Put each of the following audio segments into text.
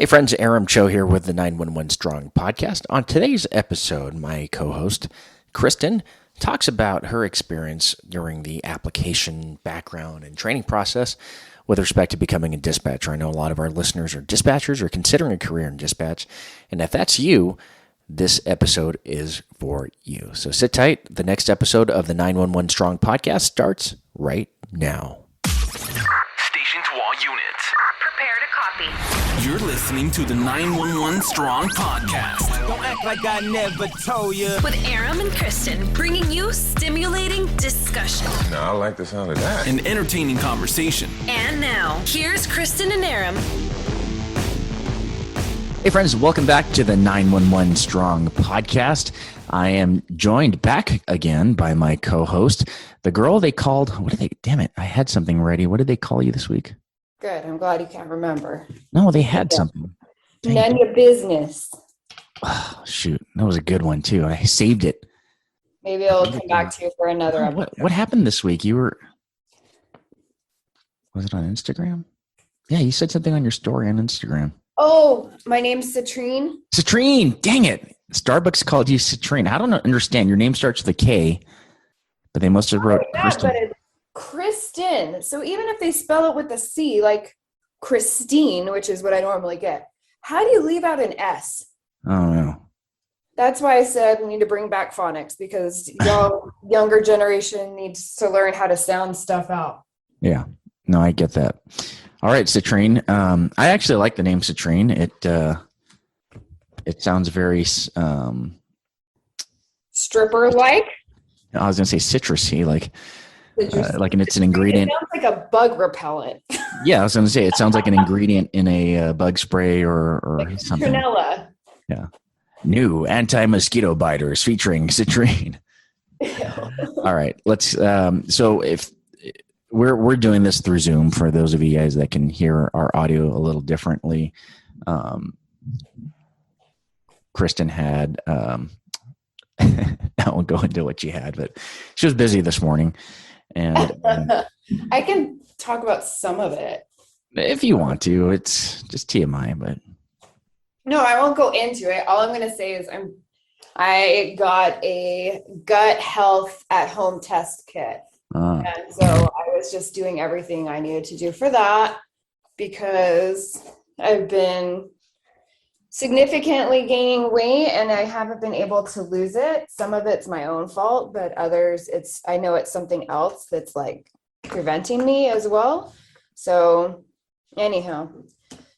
Hey friends, Aram Choe here with the 911 Strong podcast. On today's episode, my co-host, Kristen, talks about her experience during the application, background, and training process with respect to becoming a dispatcher. I know a lot of our listeners are dispatchers or considering a career in dispatch, and if that's you, this episode is for you. So sit tight. The next episode of the 911 Strong podcast starts right now. Station to all units. Prepare to copy. You're listening to the 911 Strong podcast. Don't act like I never told you. With Aram and Kristen, bringing you stimulating discussion. No, I like the sound of that. An entertaining conversation. And now, here's Kristen and Aram. Hey friends, welcome back to the 911 Strong podcast. I am joined back again by my co-host, the girl they called, damn it, I had something ready. What did they call you this week? Good. I'm glad you can't remember. No, they had something. Dang None of it. your business. Oh, shoot, that was a good one too. I saved it. Maybe it'll come back to you for another episode. What happened this week? Was it on Instagram? Yeah, you said something on your story on Instagram. Oh, my name's Citrine. Citrine, dang it. Starbucks called you Citrine. I don't understand. Your name starts with a K, but they must have wrote Yeah, Kristen. but it's Kristen. So even if they spell it with a C, like Christine, which is what I normally get, how do you leave out an S? I don't know. That's why I said we need to bring back phonics, because y'all younger generation needs to learn how to sound stuff out. Yeah, no, I get that. All right, Citrine. I actually like the name Citrine. It sounds very, Stripper-like? I was going to say citrusy, like it's an ingredient. It sounds like a bug repellent. Yeah, I was going to say, it sounds like an ingredient in a bug spray or Like something. Trinella. Yeah. New anti-mosquito biters featuring Citrine. All right, let's, so if we're doing this through Zoom for those of you guys that can hear our audio a little differently. Kristen had, I won't go into what she had, but she was busy this morning. And I can talk about some of it. if you want to, it's just TMI, but. No, I won't go into it. All I'm going to say is I got a gut health at home test kit. And so I was just doing everything I needed to do for that, because I've been significantly gaining weight and I haven't been able to lose it. Some of it's my own fault, but others I know it's something else that's like preventing me as well. So anyhow,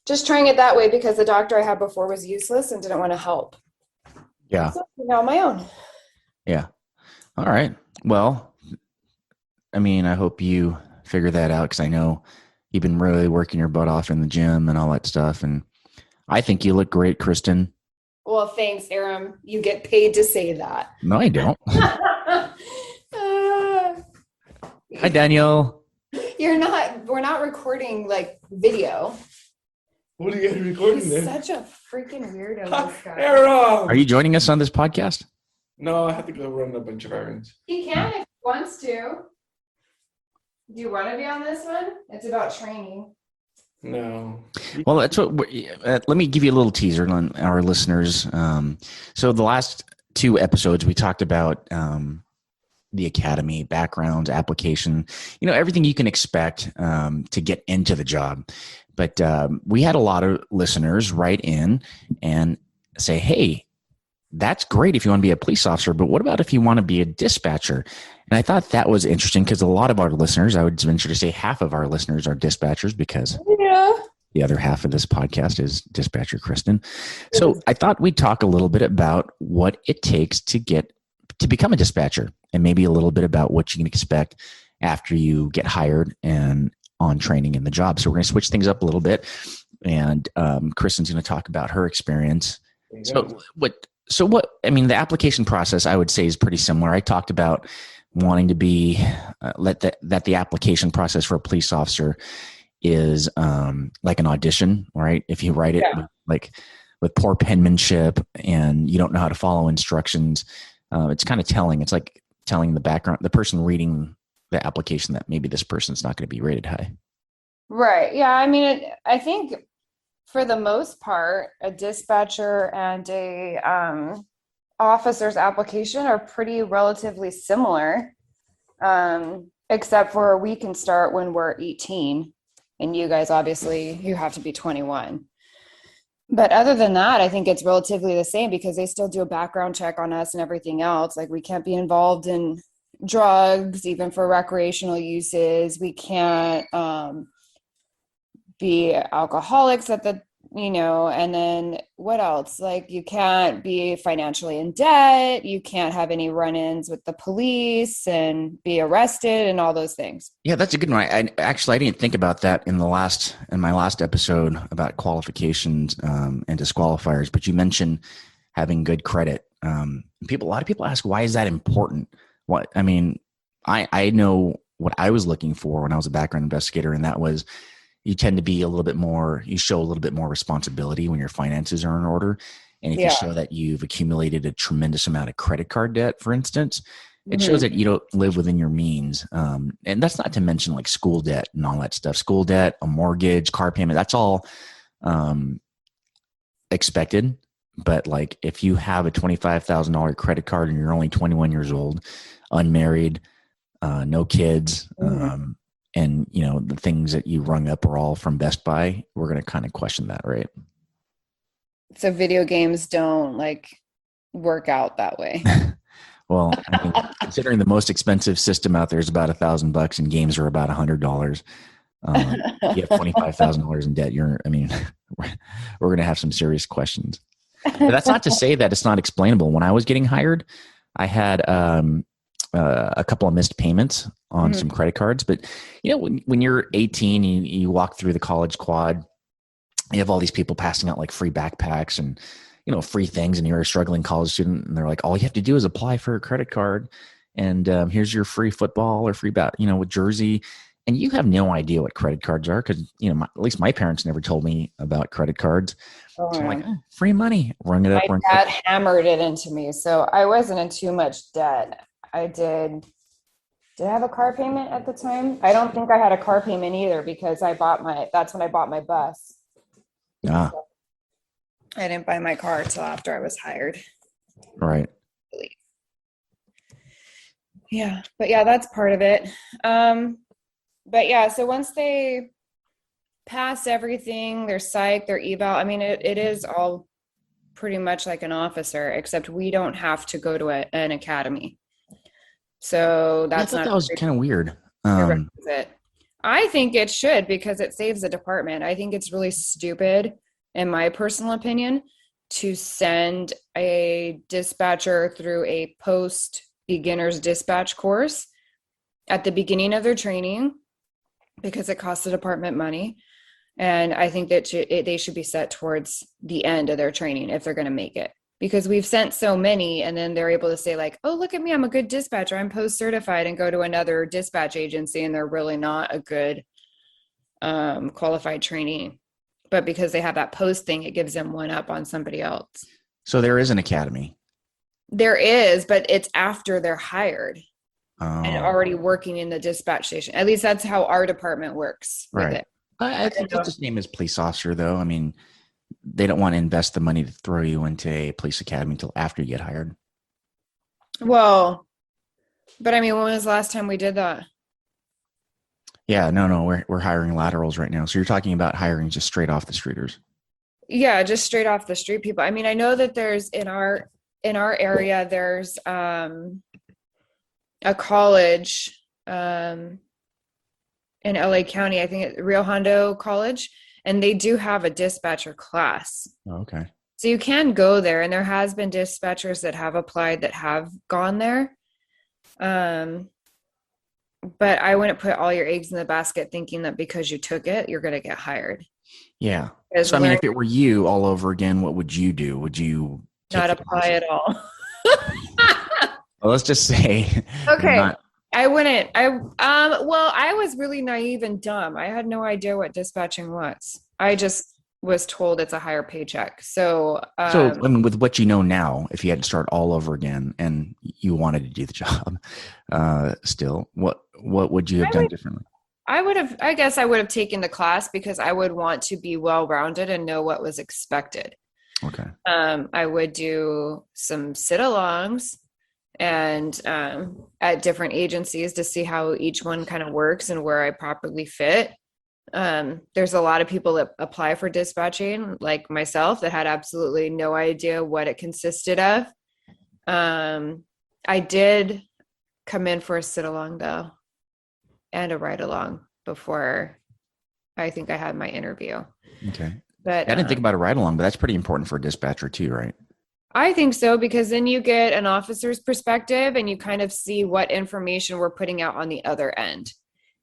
just trying it that way because the doctor I had before was useless and didn't want to help. Yeah. So now on my own. Yeah. All right. Well, I mean, I hope you figure that out, because I know you've been really working your butt off in the gym and all that stuff. And I think you look great, Kristen. Well, thanks, Aram. You get paid to say that. No, I don't. Hi, Daniel. We're not recording like video. What are you guys recording He's there? such a freaking weirdo, this guy. Aram! Are you joining us on this podcast? No, I have to go run a bunch of errands. He can if he wants to. Do you want to be on this one? It's about training. No. Well, that's what. Let me give you a little teaser on our listeners. So the last two episodes, we talked about the academy, backgrounds, application, everything you can expect to get into the job. But we had a lot of listeners write in and say, hey, that's great if you want to be a police officer, but what about if you want to be a dispatcher? And I thought that was interesting, because a lot of our listeners, I would venture to say half of our listeners are dispatchers, because the other half of this podcast is dispatcher Kristen. So I thought we'd talk a little bit about what it takes to become a dispatcher, and maybe a little bit about what you can expect after you get hired and on training in the job. So we're going to switch things up a little bit, and Kristen's going to talk about her experience. So what, the application process, I would say, is pretty similar. I talked about wanting to be, that the application process for a police officer is like an audition, right? If you write it with poor penmanship and you don't know how to follow instructions, it's kind of telling. It's like telling the person reading the application that maybe this person's not going to be rated high. Right. Yeah. I mean, I think for the most part, a dispatcher and a officer's application are pretty relatively similar, except for we can start when we're 18, and you guys obviously you have to be 21. But other than that, I think it's relatively the same because they still do a background check on us and everything else. Like we can't be involved in drugs, even for recreational uses. We can't be alcoholics at the, and then what else? Like you can't be financially in debt. You can't have any run-ins with the police and be arrested and all those things. Yeah, that's a good one. I didn't think about that in my last episode about qualifications and disqualifiers, but you mentioned having good credit. A lot of people ask, why is that important? I know what I was looking for when I was a background investigator, and that was you tend to be you show a little bit more responsibility when your finances are in order. And if you show that you've accumulated a tremendous amount of credit card debt, for instance, it shows that you don't live within your means. And that's not to mention like school debt and all that stuff. School debt, a mortgage, car payment, that's all expected. But like if you have a $25,000 credit card and you're only 21 years old, unmarried, no kids, and the things that you rung up are all from Best Buy, we're going to kind of question that, right? So video games don't like work out that way. Well, considering the most expensive system out there is about $1,000 and games are about $100, you have $25,000 in debt. We're going to have some serious questions. But that's not to say that it's not explainable. When I was getting hired, I had a couple of missed payments on some credit cards. But, when you're 18, you walk through the college quad, you have all these people passing out like free backpacks and, free things. And you're a struggling college student. And they're like, all you have to do is apply for a credit card. And here's your free football or free with jersey. And you have no idea what credit cards are because, at least my parents never told me about credit cards. So I'm like, free money, rung it up. My dad hammered it into me. So I wasn't in too much debt. I did I have a car payment at the time? I don't think I had a car payment either because that's when I bought my bus. Ah. I didn't buy my car until after I was hired. Right. Yeah. But yeah, that's part of it. But yeah, so once they pass everything, their psych, their eval, it is all pretty much like an officer, except we don't have to go to an academy. So I thought that was kind of weird. I think it should because it saves the department. I think it's really stupid, in my personal opinion, to send a dispatcher through a post-beginner's dispatch course at the beginning of their training because it costs the department money. And I think that they should be set towards the end of their training if they're going to make it. Because we've sent so many and then they're able to say like, oh, look at me, I'm a good dispatcher. I'm post-certified, and go to another dispatch agency and they're really not a good qualified trainee. But because they have that post thing, it gives them one up on somebody else. So there is an academy. There is, but it's after they're hired and already working in the dispatch station. At least that's how our department works with it. I think it's the same as police officer, though. They don't want to invest the money to throw you into a police academy until after you get hired. Well, but when was the last time we did that? Yeah, no, we're hiring laterals right now. So you're talking about hiring just straight off the streeters. Yeah, just straight off the street people. I know that there's in our area, there's a college in LA County, I think Rio Hondo College, and they do have a dispatcher class. Oh, okay. So you can go there, and there has been dispatchers that have applied that have gone there. But I wouldn't put all your eggs in the basket thinking that because you took it, you're going to get hired. Yeah. So, if it were you all over again, what would you do? Would you not apply at all? Well, let's just say. Okay. I wouldn't. I was really naive and dumb. I had no idea what dispatching was. I just was told it's a higher paycheck. So with what you know now, if you had to start all over again and you wanted to do the job, still, what would you have done differently? I guess I would have taken the class because I would want to be well-rounded and know what was expected. Okay. I would do some sit-alongs and at different agencies to see how each one kind of works and where I properly fit. There's a lot of people that apply for dispatching, like myself, that had absolutely no idea what it consisted of. I did come in for a sit-along though, and a ride-along before I think I had my interview. Okay. But I didn't think about a ride along, but that's pretty important for a dispatcher too, right? I think so, because then you get an officer's perspective and you kind of see what information we're putting out on the other end.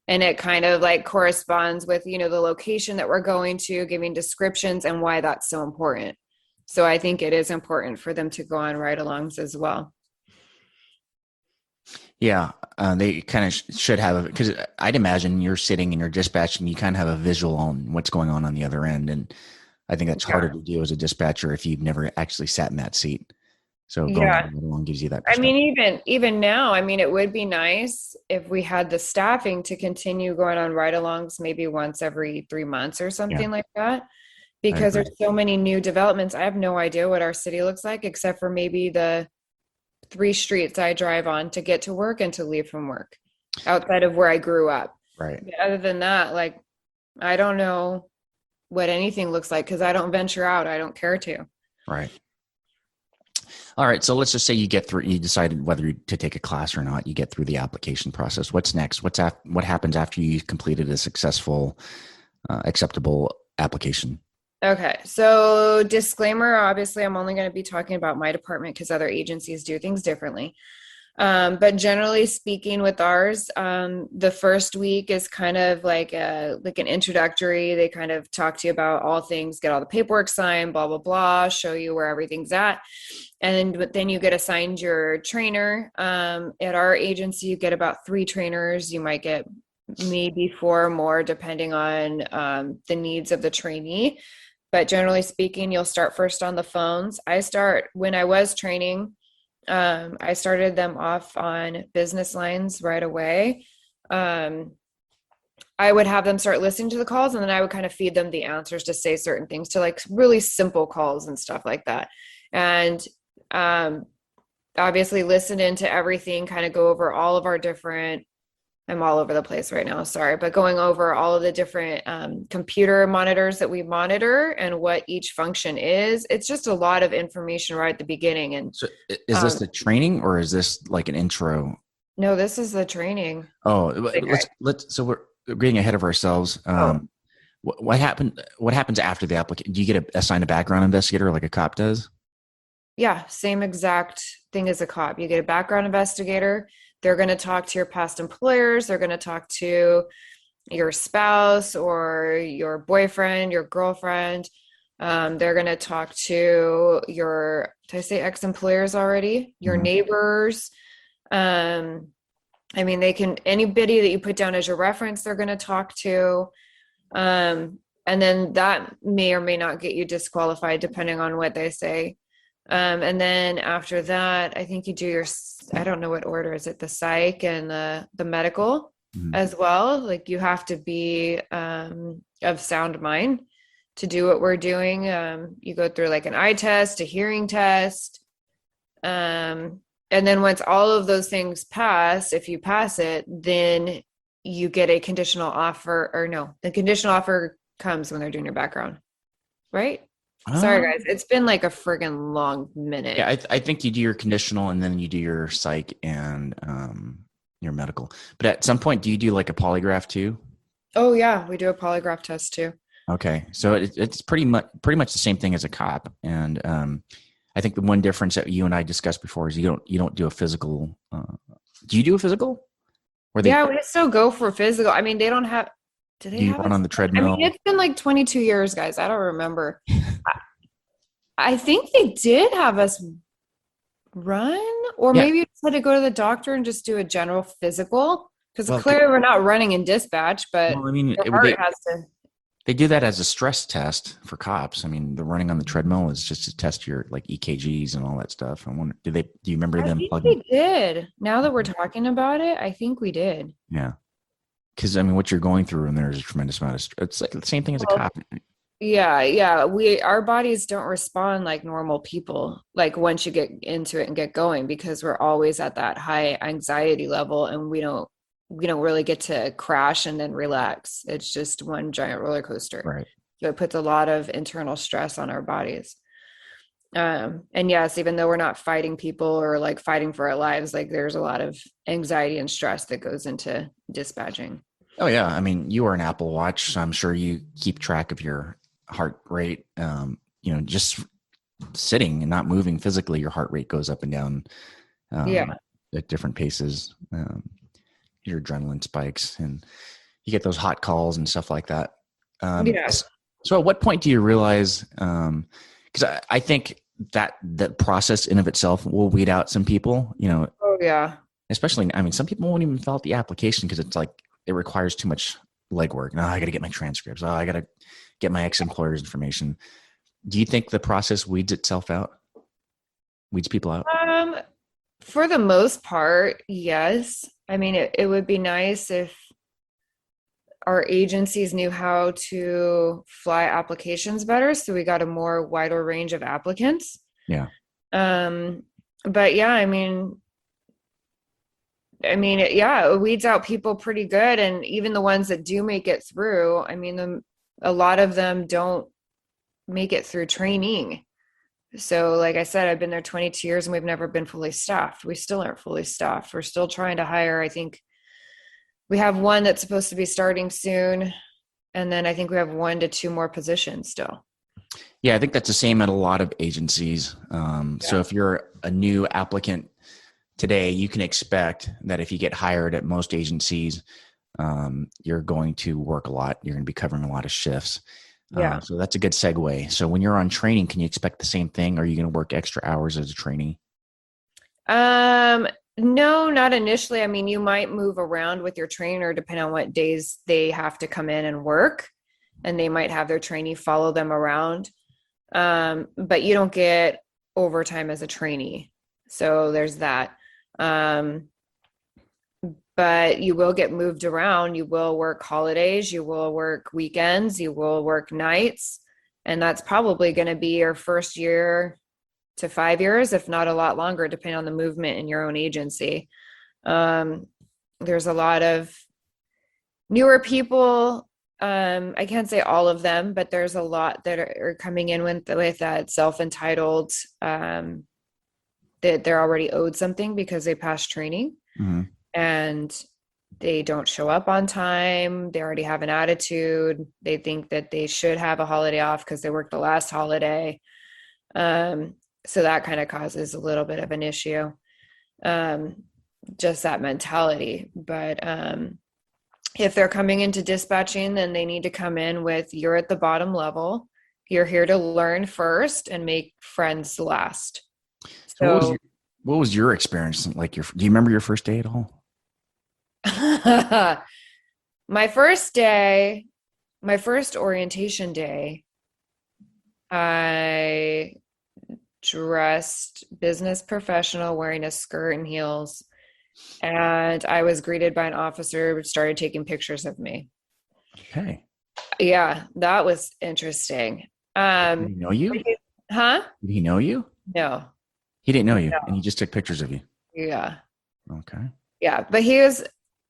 And it kind of like corresponds with, the location that we're going to, giving descriptions and why that's so important. So I think it is important for them to go on ride-alongs as well. Yeah, they kind of should have, because I'd imagine you're sitting and you're dispatching, you kind of have a visual on what's going on the other end. And I think that's harder to do as a dispatcher if you've never actually sat in that seat. So going along gives you that perspective. I mean, even now, it would be nice if we had the staffing to continue going on ride-alongs maybe once every 3 months or something like that, because there's so many new developments. I have no idea what our city looks like, except for maybe the 3 streets I drive on to get to work and to leave from work outside of where I grew up. Right. But other than that, like, I don't know what anything looks like because I don't venture out. I don't care to. Right. All right. So let's just say you get through, you decided whether to take a class or not, you get through the application process. What's next? What happens after you completed a successful, acceptable application? Okay. So disclaimer, obviously I'm only going to be talking about my department because other agencies do things differently. But generally speaking with ours, the first week is kind of like an introductory. They kind of talk to you about all things, get all the paperwork signed, blah, blah, blah, show you where everything's at. And then you get assigned your trainer. At our agency, you get about 3 trainers. You might get maybe 4 more depending on the needs of the trainee. But generally speaking, you'll start first on the phones. When I was training, I started them off on business lines right away. I would have them start listening to the calls, and then I would kind of feed them the answers to say certain things to like really simple calls and stuff like that. And obviously listen into everything, kind of go over all of our different, I'm all over the place right now, sorry, but going over all of the different computer monitors that we monitor and what each function is. It's just a lot of information right at the beginning. And so is this the training or is this like an intro? No, this is the training. Oh, so we're getting ahead of ourselves. What happens after the application? Do you get assigned a background investigator like a cop does? Yeah, same exact thing as a cop. You get a background investigator. They're going to talk to your past employers. They're going to talk to your spouse or your boyfriend, your girlfriend. They're going to talk to did I say ex-employers already? Your neighbors. Anybody that you put down as your reference, they're going to talk to. And then that may or may not get you disqualified depending on what they say. And then after that, I think you do I don't know what order is it, the psych and the medical as well. Like you have to be of sound mind to do what we're doing. You go through like an eye test, a hearing test. And then once all of those things pass, if you pass it, then you get a conditional offer, or no, the conditional offer comes when they're doing your background, right? Sorry, guys. It's been like a friggin' long minute. Yeah, I think you do your conditional and then you do your psych and your medical. But at some point, do you do like a polygraph too? Oh, yeah. We do a polygraph test too. Okay. So it's pretty much the same thing as a cop. And I think the one difference that you and I discussed before is you don't do a physical. Do you do a physical? Yeah, we still go for physical. I mean, they don't have. Do they have run on the treadmill? I mean, it's been like 22 years, guys. I don't remember. I think they did have us run, or maybe you just had to go to the doctor and just do a general physical, because clearly we're not running in dispatch, but they do that as a stress test for cops. I mean, the running on the treadmill is just to test your like EKGs and all that stuff. I wonder, do you remember them? I think we did. Now that we're talking about it, I think we did. Yeah. Because I mean, what you're going through, and there's a tremendous amount of. It's like the same thing as a cop. Yeah. Our bodies don't respond like normal people, like once you get into it and get going, because we're always at that high anxiety level, and we don't really get to crash and then relax. It's just one giant roller coaster. Right. So it puts a lot of internal stress on our bodies. And yes, even though we're not fighting people or like fighting for our lives, like there's a lot of anxiety and stress that goes into dispatching. Oh yeah. I mean, you are an Apple Watch, so I'm sure you keep track of your heart rate. Just sitting and not moving physically, your heart rate goes up and down at different paces. Your adrenaline spikes and you get those hot calls and stuff like that. So at what point do you realize, because I think that the process in of itself will weed out some people, Oh yeah. especially, I mean, some people won't even fill out the application because it's like, it requires too much legwork. No, I got to get my transcripts. Oh, I got to get my ex-employer's information. Do you think the process weeds people out? For the most part, yes. I mean, it would be nice if our agencies knew how to fly applications better, so we got a more wider range of applicants. Yeah. But yeah, it weeds out people pretty good. And even the ones that do make it through, a lot of them don't make it through training. So like I said, I've been there 22 years and we've never been fully staffed. We still aren't fully staffed. We're still trying to hire. I think we have one that's supposed to be starting soon. And then I think we have 1 to 2 more positions still. Yeah, I think that's the same at a lot of agencies. So if you're a new applicant today, you can expect that if you get hired at most agencies, you're going to work a lot. You're going to be covering a lot of shifts. So that's a good segue. So when you're on training, can you expect the same thing? Are you going to work extra hours as a trainee? No, not initially. I mean, you might move around with your trainer depending on what days they have to come in and work, and they might have their trainee follow them around. But you don't get overtime as a trainee. So there's that. But you will get moved around. You will work holidays, you will work weekends, you will work nights. And that's probably going to be your first year to 5 years, if not a lot longer, depending on the movement in your own agency. There's a lot of newer people. I can't say all of them, but there's a lot that are coming in with that self-entitled, that they're already owed something because they passed training. Mm-hmm. And they don't show up on time. They already have an attitude. They think that they should have a holiday off because they worked the last holiday. So that kind of causes a little bit of an issue. Just that mentality. But if they're coming into dispatching, then they need to come in with, you're at the bottom level. You're here to learn first and make friends last. So what was your experience like? Do you remember your first day at all? My first orientation day, I dressed business professional, wearing a skirt and heels, and I was greeted by an officer who started taking pictures of me. Okay. Yeah, that was interesting. Did he know you? Huh? Did he know you? No. He didn't know you, and he just took pictures of you. Yeah. Okay. Yeah, but he was,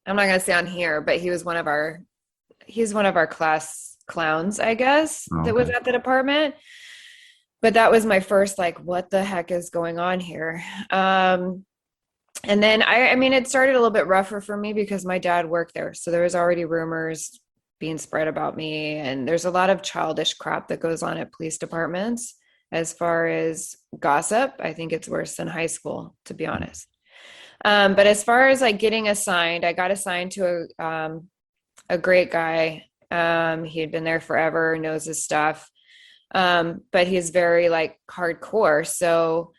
I'm not going to say on here, but he's one of our class clowns, I guess, that was at the department. But that was my first, like, what the heck is going on here? And then I mean, it started a little bit rougher for me because my dad worked there. So there was already rumors being spread about me. And there's a lot of childish crap that goes on at police departments as far as gossip. I think it's worse than high school, to be honest. But as far as like getting assigned, I got assigned to a great guy. He had been there forever, knows his stuff. But he's very like hardcore. So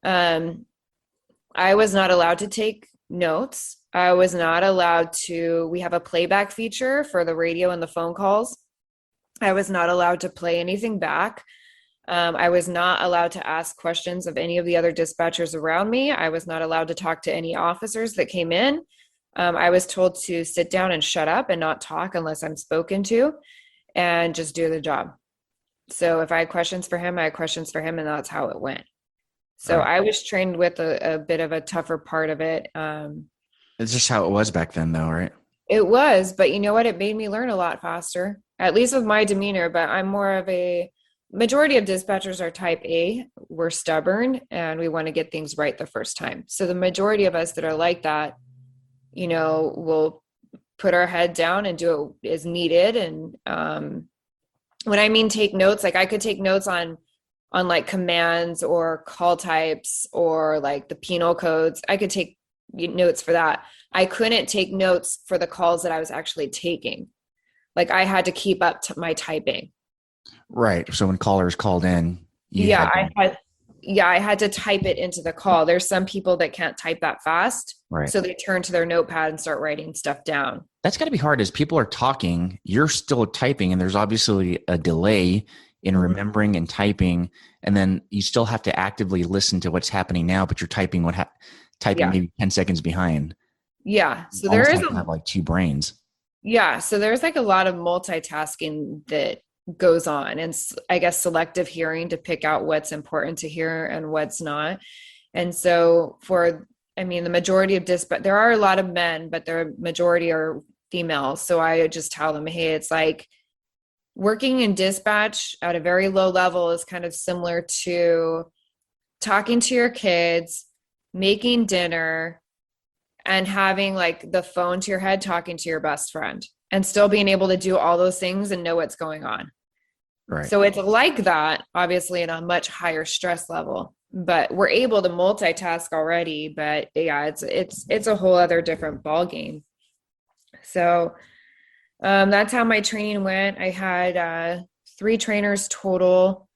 I was not allowed to take notes. I was not allowed to, we have a playback feature for the radio and the phone calls. I was not allowed to play anything back. I was not allowed to ask questions of any of the other dispatchers around me. I was not allowed to talk to any officers that came in. I was told to sit down and shut up and not talk unless I'm spoken to and just do the job. So if I had questions for him, I had questions for him, and that's how it went. So Right. I was trained with a bit of a tougher part of it. It's just how it was back then, though, right? It was, but you know what? It made me learn a lot faster, at least with my demeanor. But I'm more of a majority of dispatchers are type A. We're stubborn and we want to get things right the first time. So the majority of us that are like that, will put our head down and do it as needed. And when I mean take notes, like I could take notes on like commands or call types or like the penal codes. I could take notes for that. I couldn't take notes for the calls that I was actually taking. Like I had to keep up to my typing. Right. So when callers called in, I had to type it into the call. There's some people that can't type that fast. Right. So they turn to their notepad and start writing stuff down. That's got to be hard as people are talking, you're still typing, and there's obviously a delay in remembering and typing, and then you still have to actively listen to what's happening now, but you're typing maybe 10 seconds behind. Yeah. So Almost there is have like two brains. Yeah. So there's like a lot of multitasking that goes on, and I guess selective hearing to pick out what's important to hear and what's not. And so the majority of dispatch, there are a lot of men, but the majority are females. So I just tell them, hey, it's like working in dispatch at a very low level is kind of similar to talking to your kids, making dinner, and having like the phone to your head, talking to your best friend, and still being able to do all those things and know what's going on. Right. So it's like that, obviously, in a much higher stress level, but we're able to multitask already. But yeah, it's a whole other different ball game. So that's how my training went. I had 3 trainers total,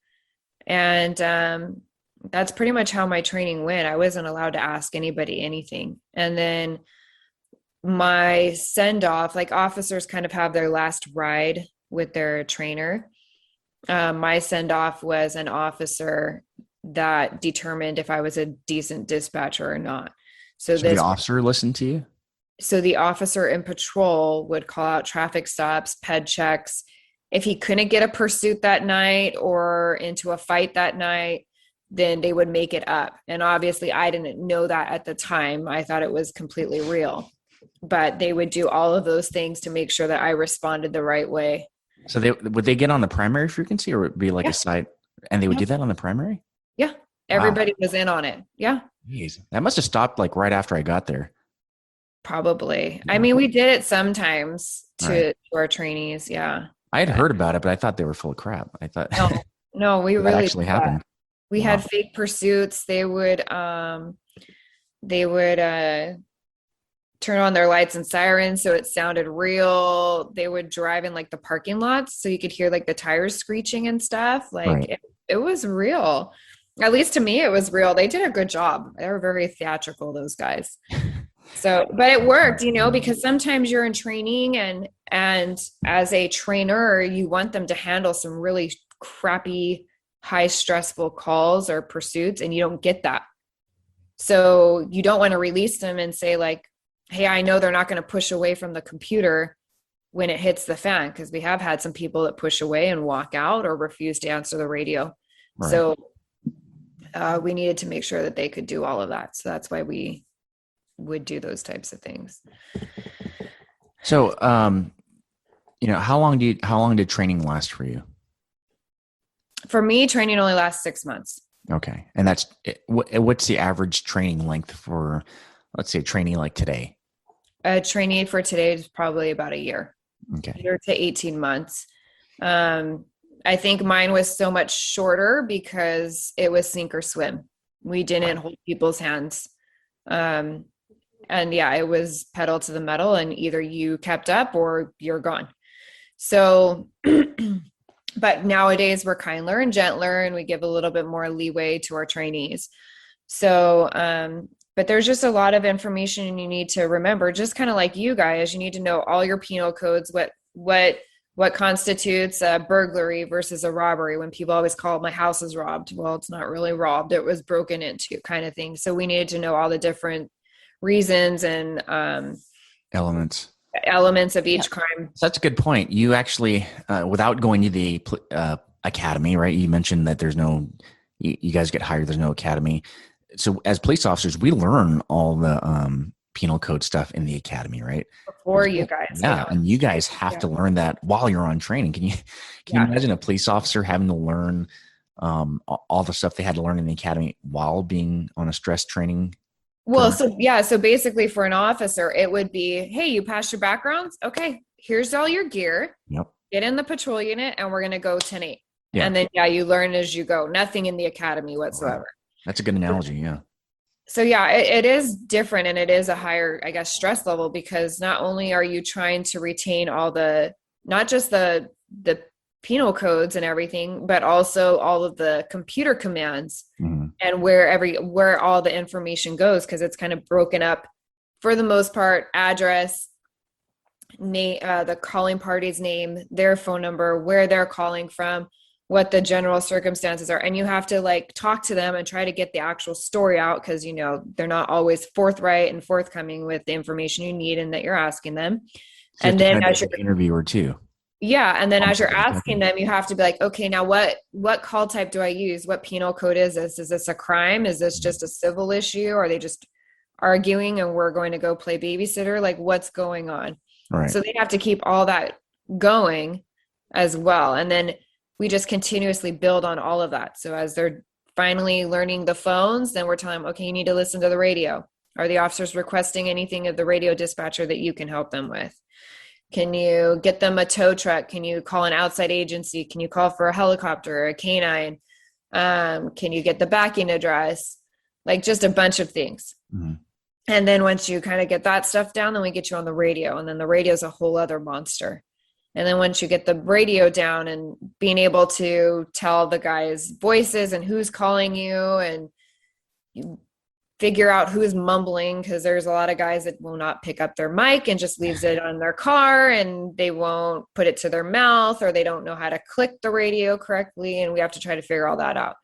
and that's pretty much how my training went. I wasn't allowed to ask anybody anything. And then my send off, like officers kind of have their last ride with their trainer. My send off was an officer that determined if I was a decent dispatcher or not. So the officer listened to you? So the officer in patrol would call out traffic stops, ped checks. If he couldn't get a pursuit that night or into a fight that night, then they would make it up. And obviously I didn't know that at the time. I thought it was completely real, but they would do all of those things to make sure that I responded the right way. So would they get on the primary frequency, or would it be like a side, and they would do that on the primary? Yeah. Everybody was in on it. Yeah. Jeez. That must have stopped like right after I got there. Probably. Yeah. I mean, we did it sometimes to our trainees. Yeah. I had heard about it, but I thought they were full of crap. I thought no, we really actually happened. We had fake pursuits. They would turn on their lights and sirens so it sounded real. They would drive in like the parking lots so you could hear like the tires screeching and stuff. Like it was real. At least to me, it was real. They did a good job. They were very theatrical, those guys. So, but it worked, because sometimes you're in training and as a trainer, you want them to handle some really crappy, high stressful calls or pursuits, and you don't get that. So you don't want to release them and say like, hey, I know they're not going to push away from the computer when it hits the fan, because we have had some people that push away and walk out or refuse to answer the radio. Right. So we needed to make sure that they could do all of that. So that's why we would do those types of things. So, how long did training last for you? For me, training only lasts 6 months. Okay. And what's the average training length for, let's say, training like today? A training for today is probably about a year. Okay. Year to 18 months. I think mine was so much shorter because it was sink or swim. We didn't hold people's hands. And yeah, it was pedal to the metal, and either you kept up or you're gone. So, but nowadays we're kinder and gentler, and we give a little bit more leeway to our trainees. So, but there's just a lot of information you need to remember, just kind of like you guys. You need to know all your penal codes, what constitutes a burglary versus a robbery. When people always call my house is robbed, well, it's not really robbed, it was broken into, kind of thing. So we needed to know all the different reasons and elements of each crime. That's a good point. You actually, without going to the academy, right? You mentioned that there's no, you guys get hired, there's no academy. So as police officers, we learn all the penal code stuff in the academy, right? Before you guys. Yeah. And you guys have to learn that while you're on training. Can you imagine a police officer having to learn all the stuff they had to learn in the academy while being on a stress training? Well, so basically for an officer, it would be, hey, you passed your backgrounds? Okay, here's all your gear. Yep. Get in the patrol unit and we're going to go 10-8. Yeah. And then, you learn as you go. Nothing in the academy whatsoever. Right. That's a good analogy, yeah. So, it is different, and it is a higher, I guess, stress level, because not only are you trying to retain all not just the penal codes and everything, but also all of the computer commands and where all the information goes, because it's kind of broken up for the most part: address, name, the calling party's name, their phone number, where they're calling from, what the general circumstances are. And you have to talk to them and try to get the actual story out, because they're not always forthright and forthcoming with the information you need and that you're asking them. So and then as your interviewer too. Yeah. And then as you're asking them, you have to be like, okay, now what call type do I use? What penal code is this? Is this a crime? Is this just a civil issue? Or are they just arguing and we're going to go play babysitter? What's going on? Right. So they have to keep all that going as well. And then we just continuously build on all of that. So as they're finally learning the phones, then we're telling them, okay, you need to listen to the radio. Are the officers requesting anything of the radio dispatcher that you can help them with? Can you get them a tow truck? Can you call an outside agency? Can you call for a helicopter or a canine? Can you get the backing address? Just a bunch of things. Mm-hmm. And then once you kind of get that stuff down, then we get you on the radio. And then the radio is a whole other monster. And then once you get the radio down and being able to tell the guys' voices and who's calling you, and you figure out who's mumbling, because there's a lot of guys that will not pick up their mic and just leaves it on their car, and they won't put it to their mouth, or they don't know how to click the radio correctly. And we have to try to figure all that out.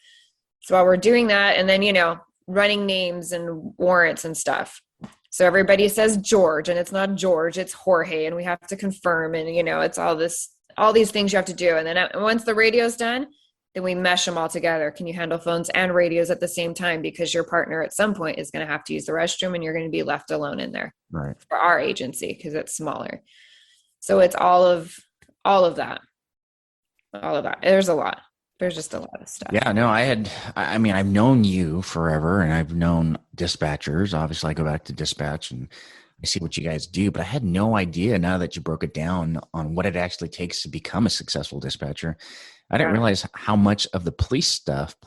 So while we're doing that, and then, running names and warrants and stuff. So everybody says George, and it's not George, it's Jorge, and we have to confirm, and it's all these things you have to do. And then once the radio's done, then we mesh them all together. Can you handle phones and radios at the same time? Because your partner at some point is going to have to use the restroom, and you're going to be left alone in there. Right. For our agency, because it's smaller. So it's all of that. All of that. There's a lot. There's just a lot of stuff. Yeah, no, I've known you forever, and I've known dispatchers. Obviously, I go back to dispatch and I see what you guys do, but I had no idea, now that you broke it down, on what it actually takes to become a successful dispatcher. I didn't realize how much of the police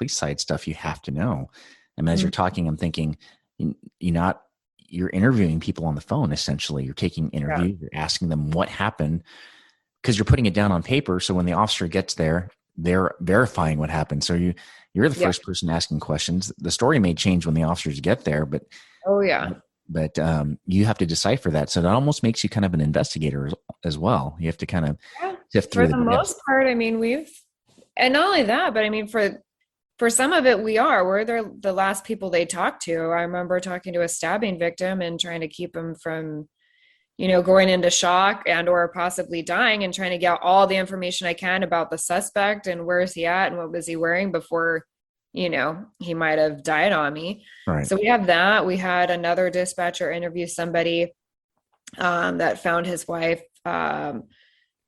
side stuff you have to know. And as you're talking, I'm thinking, you're interviewing people on the phone, essentially. You're taking interviews, you're asking them what happened, because you're putting it down on paper. So when the officer gets there, they're verifying what happened. So you're the first person asking questions. The story may change when the officers get there, but you have to decipher that. So that almost makes you kind of an investigator as well. You have to kind of sift through. For the most part, and not only that, but for some of it, we're the last people they talk to. I remember talking to a stabbing victim and trying to keep him from going into shock and or possibly dying, and trying to get all the information I can about the suspect and where is he at and what was he wearing before, he might have died on me. Right. So we have that. We had another dispatcher interview somebody that found his wife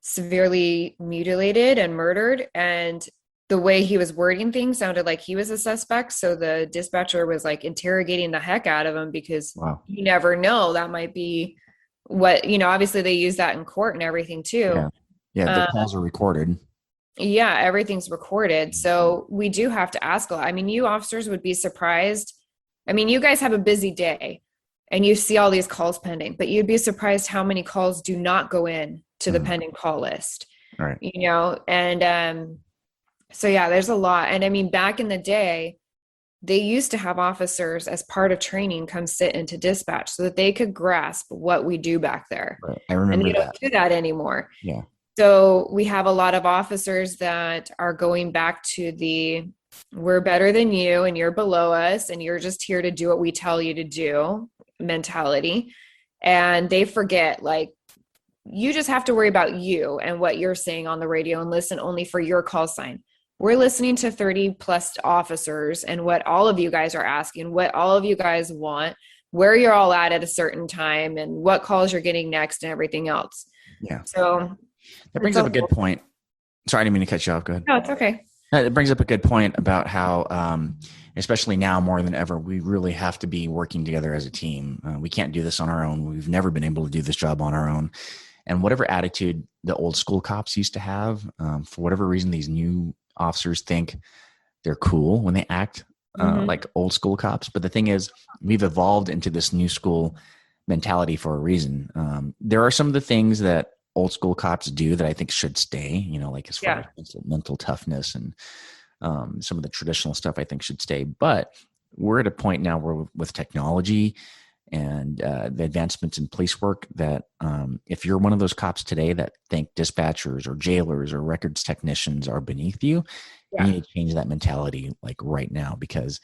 severely mutilated and murdered. And the way he was wording things sounded like he was a suspect. So the dispatcher was interrogating the heck out of him, because you never know, that might be what, obviously they use that in court and everything too. Yeah. The calls are recorded. Yeah. Everything's recorded. So we do have to ask a lot. You officers would be surprised. You guys have a busy day and you see all these calls pending, but you'd be surprised how many calls do not go in to the pending call list. Right. And, so yeah, there's a lot. And back in the day, they used to have officers as part of training come sit into dispatch so that they could grasp what we do back there. Right. I remember and they don't do that anymore. Yeah. So we have a lot of officers that are going back to we're better than you and you're below us and you're just here to do what we tell you to do mentality. and they forget, like, you just have to worry about you and what you're saying on the radio and listen only for your call sign. We're listening to 30 plus officers and what all of you guys are asking, what all of you guys want, where you're all at a certain time, and what calls you're getting next and everything else. Yeah. So that brings up a good point. Sorry, I didn't mean to cut you off. Go ahead. No, it's okay. It brings up a good point about how, especially now more than ever, we really have to be working together as a team. We can't do this on our own. We've never been able to do this job on our own. And whatever attitude the old school cops used to have, for whatever reason, these new officers think they're cool when they act like old school cops. But the thing is, we've evolved into this new school mentality for a reason. There are some of the things that old school cops do that I think should stay, like as far as mental toughness and some of the traditional stuff I think should stay. But we're at a point now where with technology and the advancements in police work that if you're one of those cops today that think dispatchers or jailers or records technicians are beneath you, you need to change that mentality like right now, because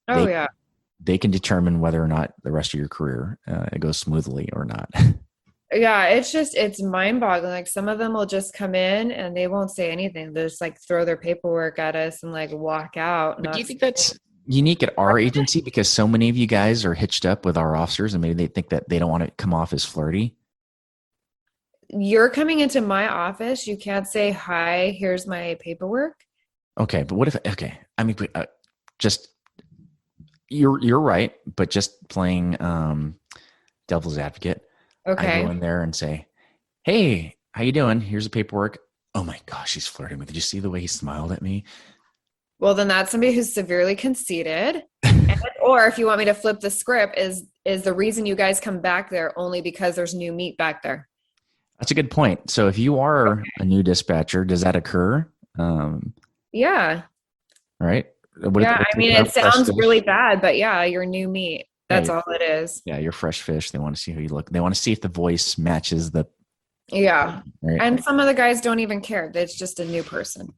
they can determine whether or not the rest of your career it goes smoothly or not. Yeah, it's mind-boggling. Like, some of them will just come in and they won't say anything. They'll just like throw their paperwork at us and like walk out. But do you think that's unique at our agency, because so many of you guys are hitched up with our officers and maybe they think that they don't want to come off as flirty? You're coming into my office. You can't say, hi, here's my paperwork. Okay, but what if, I mean, just, you're right, but just playing devil's advocate. Okay. I go in there and say, hey, how you doing? Here's the paperwork. Oh my gosh, he's flirting with me. Did you see the way he smiled at me? Well, then that's somebody who's severely conceited. Or if you want me to flip the script, is the reason you guys come back there only because there's new meat back there? That's a good point. So if you are a new dispatcher, does that occur? Yeah. Right? I mean, it sounds really bad, but yeah, you're new meat. That's all it is. Yeah, you're fresh fish. They want to see how you look. They want to see if the voice matches the. Yeah. Right? And some of the guys don't even care. It's just a new person.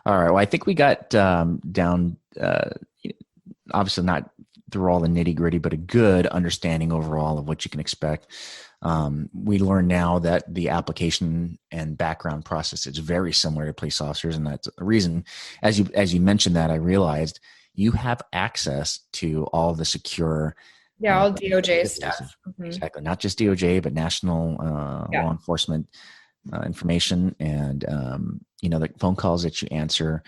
All right. Well, I think we got down, obviously not through all the nitty gritty, but a good understanding overall of what you can expect. We learn now that the application and background process is very similar to police officers. And that's the reason, as you mentioned that, I realized you have access to all the secure. All DOJ stuff. Exactly. Not just DOJ, but national law enforcement information. And, the phone calls that you answer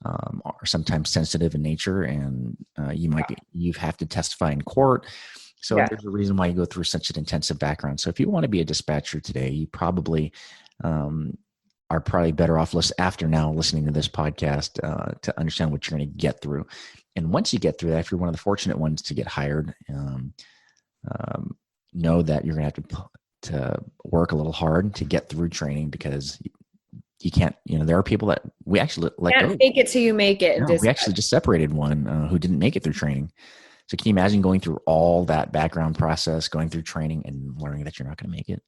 are sometimes sensitive in nature, and you have to testify in court. So there's a reason why you go through such an intensive background. So if you want to be a dispatcher today, you probably are probably better off after now listening to this podcast to understand what you're going to get through. And once you get through that, if you're one of the fortunate ones to get hired, know that you're going to have to work a little hard to get through training, because you can't, there are people that we actually can't fake it till you make it. No, we actually just separated one who didn't make it through training. So can you imagine going through all that background process, going through training and learning that you're not going to make it?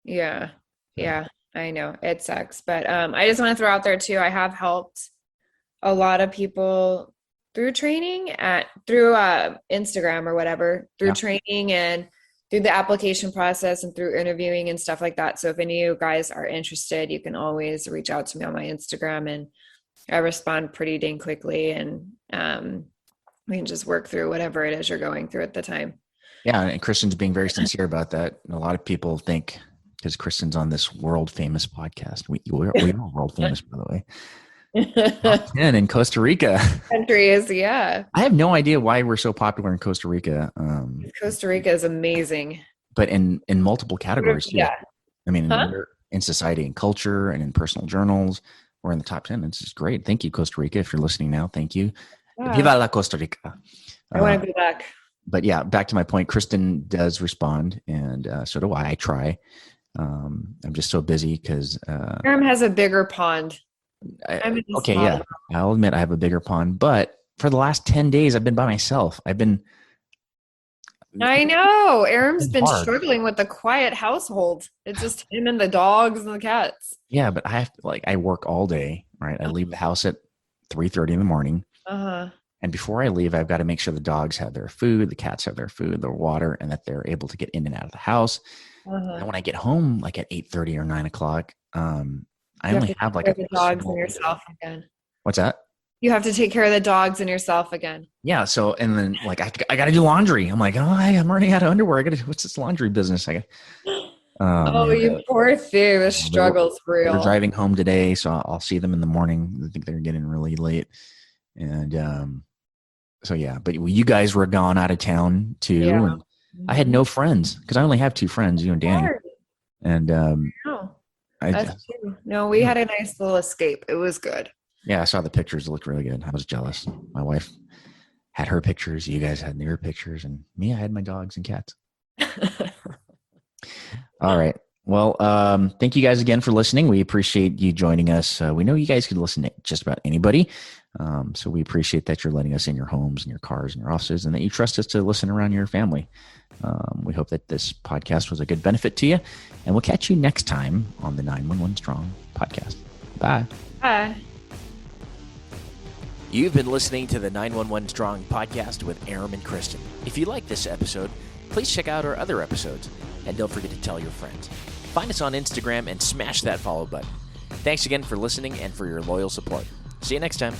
Yeah. I know it sucks, but I just want to throw out there too, I have helped a lot of people through training through Instagram or whatever, through training and through the application process and through interviewing and stuff like that. So if any of you guys are interested, you can always reach out to me on my Instagram, and I respond pretty dang quickly, and we can just work through whatever it is you're going through at the time. Yeah. And Kristen's being very sincere about that. A lot of people think, because Kristen's on this world famous podcast. We are world famous, by the way. Top 10 in Costa Rica. Countries, yeah. I have no idea why we're so popular in Costa Rica. Costa Rica is amazing. But in multiple categories, too. Yeah. I mean, we're in society and culture and in personal journals, we're in the top 10. It's just great. Thank you, Costa Rica. If you're listening now, thank you. Yeah. Viva la Costa Rica. I want to be back. But yeah, back to my point, Kristen does respond, and so do I. I try. I'm just so busy because Aram has a bigger pond. I'll admit I have a bigger pond, but for the last 10 days I've been by myself. I know Aram's been struggling with the quiet household. It's just him and the dogs and the cats. Yeah, but I have to, I work all day, right? I leave the house at 3:30 in the morning. And before I leave, I've got to make sure the dogs have their food, the cats have their food, their water, and that they're able to get in and out of the house. And when I get home, like at 8:30 or 9 o'clock, I only have like the dogs and yourself again. What's that? You have to take care of the dogs and yourself again. Yeah. So, and then like, I got to do laundry. I'm like, I'm running out of underwear. What's this laundry business? You poor thing. The struggle's real. They're driving home today. So I'll see them in the morning. I think they're getting really late. And, so yeah, but you guys were gone out of town too. Yeah. And I had no friends because I only have 2 friends, you and Danny. And, no, we had a nice little escape. It was good. Yeah, I saw the pictures. It looked really good. I was jealous. My wife had her pictures. You guys had your pictures. And me, I had my dogs and cats. All right. Well, thank you guys again for listening. We appreciate you joining us. We know you guys can listen to just about anybody. So we appreciate that you're letting us in your homes and your cars and your offices and that you trust us to listen around your family. We hope that this podcast was a good benefit to you. And we'll catch you next time on the 911 Strong podcast. Bye. Bye. You've been listening to the 911 Strong podcast with Aram and Kristen. If you like this episode, please check out our other episodes. And don't forget to tell your friends. Find us on Instagram and smash that follow button. Thanks again for listening and for your loyal support. See you next time.